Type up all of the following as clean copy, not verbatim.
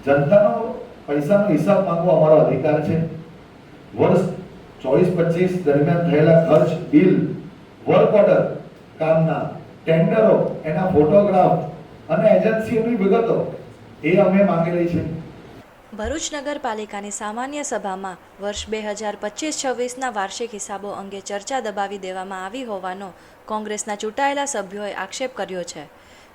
જનતાનો પૈસાનો હિસાબ માંગવો અમારો અધિકાર છે। વર્ષ 24-25 દરમિયાન થયેલા ખર્ચ, બિલ, વર્ક ઓર્ડર, કામના ટેન્ડરો, એના ફોટોગ્રાફ અને એજન્સીઓની વિગતો એ અમે માંગેલી છે। ભરૂચ નગરપાલિકાની સામાન્ય સભામાં વર્ષ 2025-26ના વાર્ષિક હિસાબો અંગે ચર્ચા દબાવી દેવામાં આવી હોવાનો કોંગ્રેસના ચૂંટાયેલા સભ્યોએ આક્ષેપ કર્યો છે।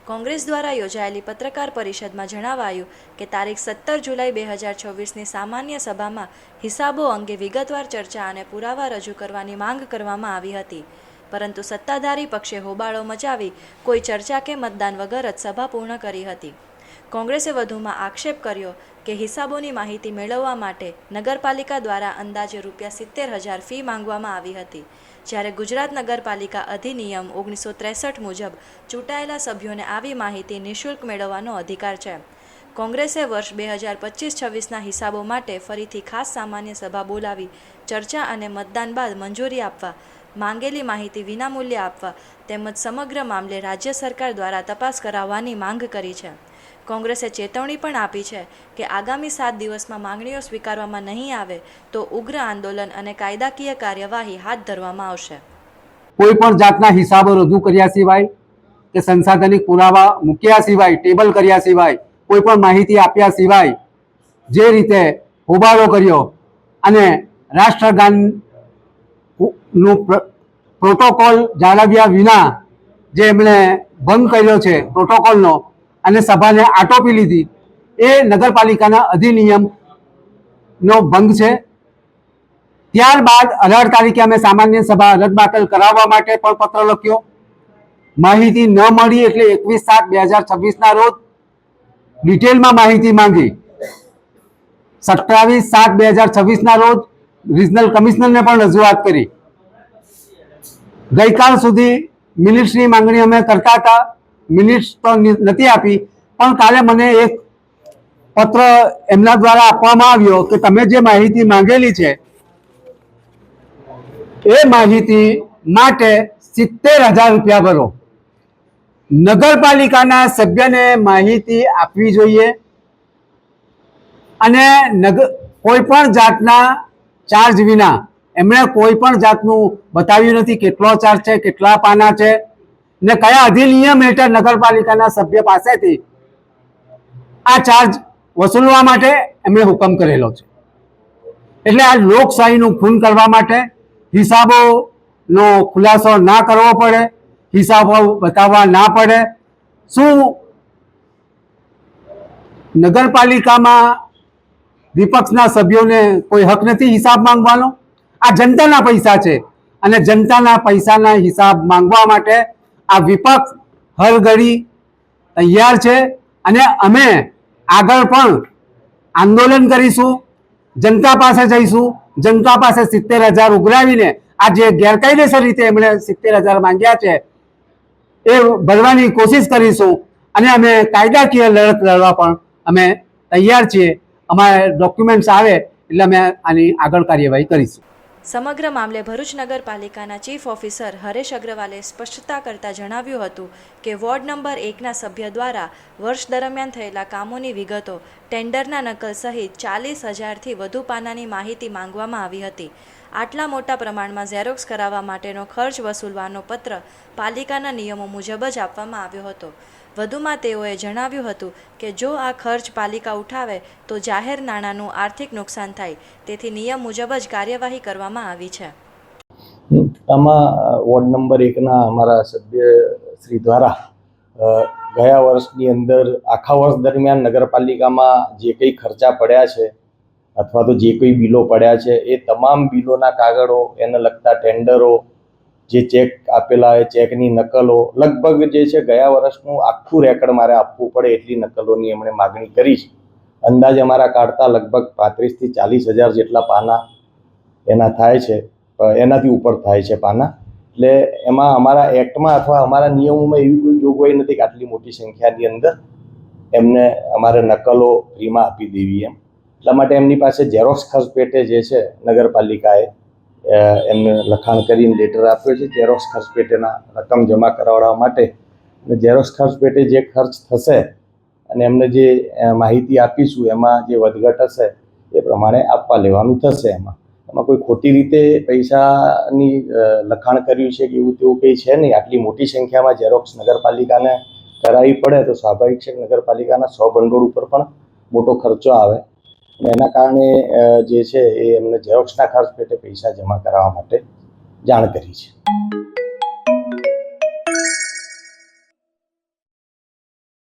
કોંગ્રેસ દ્વારા યોજાયેલી પત્રકાર પરિષદમાં જણાવાયું કે તારીખ 17 જુલાઈ 2024ની સામાન્ય સભામાં હિસાબો અંગે વિગતવાર ચર્ચા અને પુરાવા રજૂ કરવાની માંગ કરવામાં આવી હતી, પરંતુ સત્તાધારી પક્ષે હોબાળો મચાવી કોઈ ચર્ચા કે મતદાન વગર જ સભા પૂર્ણ કરી હતી। કોંગ્રેસે વધુમાં આક્ષેપ કર્યો કે હિસાબોની માહિતી મેળવવા માટે નગરપાલિકા દ્વારા અંદાજે ₹70,000 ફી માંગવામાં આવી હતી, જ્યારે ગુજરાત નગરપાલિકા અધિનિયમ 1963 મુજબ ચૂંટાયેલા સભ્યોને આવી માહિતી નિઃશુલ્ક મેળવવાનો અધિકાર છે। કોંગ્રેસે વર્ષ 2025-26ના હિસાબો માટે ફરીથી ખાસ સામાન્ય સભા બોલાવી ચર્ચા અને મતદાન બાદ મંજૂરી આપવા, માંગેલી માહિતી વિનામૂલ્યે આપવા તેમજ સમગ્ર મામલે રાજ્ય સરકાર દ્વારા તપાસ કરાવવાની માંગ કરી છે। કોંગ્રેસે ચેતવણી પણ આપી છે કે આગામી 7 દિવસમાં માંગણીઓ સ્વીકારવામાં નહીં આવે તો ઉગ્ર આંદોલન અને કાયદાકીય કાર્યવાહી હાથ ધરવામાં આવશે। કોઈ પણ જાતના હિસાબો રજૂ કર્યા સિવાય કે સંસાધનિક પુરાવા મૂક્યા સિવાય, ટેબલ કર્યા સિવાય, કોઈ પણ માહિતી આપ્યા સિવાય જે રીતે હોબાળો કર્યો અને રાષ્ટ્રગાનનું પ્રોટોકોલ જાળવ્યા વિના જે એમણે ભંગ કર્યો છે પ્રોટોકોલનો અને સભાને આટોપી લીધી, એ નગરપાલિકાના અધિનિયમનો ભંગ છે। ત્યારબાદ 18 તારીખે અમે સામાન્ય સભા રદબાતલ કરાવવા માટે પણ પત્ર લખ્યો। માહિતી ન મળી એટલે 21/7/2026ના રોજ ડિટેલમાં માહિતી માંગી। 27/7/2026ના રોજ રિજનલ કમિશનરને પણ રજૂઆત કરી। ગઈકાલ સુધી મિનિટ્સની માંગણી અમે કરતા હતા, મિનિટ્સ તો નથી આપી, પણ કાલે મને એક પત્ર એમના દ્વારા આપવામાં આવ્યો કે તમે જે માહિતી માંગેલી છે એ માહિતી માટે ₹70,000 ભરો। નગરપાલિકાના સભ્યને માહિતી આપવી જોઈએ અને કોઈ પણ જાતના ચાર્જ વિના, એમણે કોઈ પણ જાતનું બતાવ્યું નથી કેટલો ચાર્જ છે, કેટલા પાના છે ને કયા અધિનિયમ હેઠળ નગરપાલિકાના સભ્ય પાસેથી આ ચાર્જ વસૂલવા માટે એમણે હુકમ કરેલો છે। એટલે આ લોકશાહીનું ખૂન કરવા માટે હિસાબોનો ખુલાસો ના કરવો પડે, હિસાબો બતાવવા ના પડે। શું નગરપાલિકામાં વિપક્ષના સભ્યોને કોઈ હક નથી હિસાબ માંગવાનો? આ જનતાના પૈસા છે અને જનતાના પૈસાના હિસાબ માંગવા માટે આ વિપક્ષ હર ઘડી તૈયાર છે અને અમે આગળ પણ આંદોલન કરીશું, જનતા પાસે જઈશું, જનતા પાસે 70,000 ઉઘરાવીને આ જે ગેરકાયદેસર રીતે એમણે 70,000 માંગ્યા છે એ ભરવાની કોશિશ કરીશું અને અમે કાયદાકીય લડત લડવા પણ અમે તૈયાર છીએ। અમારે ડોક્યુમેન્ટ્સ આવે એટલે અમે આની આગળ કાર્યવાહી કરીશું। સમગ્ર મામલે ભરૂચ નગરપાલિકાના ચીફ ઓફિસર હરેશ અગ્રવાલે સ્પષ્ટતા કરતા જણાવ્યું હતું કે વોર્ડ નંબર 1ના સભ્ય દ્વારા વર્ષ દરમિયાન થયેલા કામોની વિગતો, ટેન્ડરના નકલ સહિત 40,000થી વધુ પાનાની માહિતી માંગવામાં આવી હતી। આટલા મોટા પ્રમાણમાં ઝેરોક્સ કરાવવા માટેનો ખર્ચ વસૂલવાનો પત્ર પાલિકાના નિયમો મુજબ જ આપવામાં આવ્યો હતો। વધુમાં તેઓએ જણાવ્યું હતું કે જો આ ખર્ચ પાલિકા ઉઠાવે તો જાહેર નાણાંનું આર્થિક નુકસાન થાય, તેથી નિયમ મુજબ જ કાર્યવાહી કરવામાં આવી છે। આમાં વોર્ડ નંબર 1ના અમારા સભ્ય શ્રી દ્વારા ગયા વર્ષની અંદર આખા વર્ષ દરમિયાન નગરપાલિકામાં જે કંઈ ખર્ચા પડ્યા છે અથવા તો જે કોઈ બિલો પડ્યા છે એ તમામ બિલોના કાગળો, એને લગતા ટેન્ડરો, જે ચેક આપેલા એ ચેકની નકલો, લગભગ જે છે ગયા વર્ષનું આખું રેકર્ડ મારે આપવું પડે એટલી નકલોની એમણે માગણી કરી છે। અંદાજ અમારા કાઢતા લગભગ 35,000થી 40,000 જેટલા પાના એના થાય છે, એનાથી ઉપર થાય છે પાના। એટલે એમાં અમારા એક્ટમાં અથવા અમારા નિયમોમાં એવી કોઈ જોગવાઈ નથી કે આટલી મોટી સંખ્યાની અંદર એમને અમારે નકલો ફ્રીમાં આપી દેવી એમ। એટલા માટે એમની પાસે ઝેરોક્સ ખર્ચ પેટે જે છે નગરપાલિકાએ એમને લખાણ કરીને લેટર આપ્યો છે ઝેરોક્સ ખર્ચ પેટેના રકમ જમા કરાવવા માટે। ઝેરોક્સ ખર્ચ પેટે જે ખર્ચ થશે અને એમને જે માહિતી આપીશું એમાં જે વધઘટ હશે એ પ્રમાણે આપવા લેવાનું થશે. એમાં કોઈ ખોટી રીતે પૈસાની લખાણ કર્યું છે કે એવું તેવું કંઈ છે નહીં. આટલી મોટી સંખ્યામાં ઝેરોક્સ નગરપાલિકાને કરાવવી પડે તો સ્વાભાવિક છે કે નગરપાલિકાના 100 ભંડોળ ઉપર પણ મોટો ખર્ચો આવે અને એના કારણે જે છે એ એમને ઝેરોક્સના ખર્ચ પેટે પૈસા જમા કરાવવા માટે જાણ કરી છે.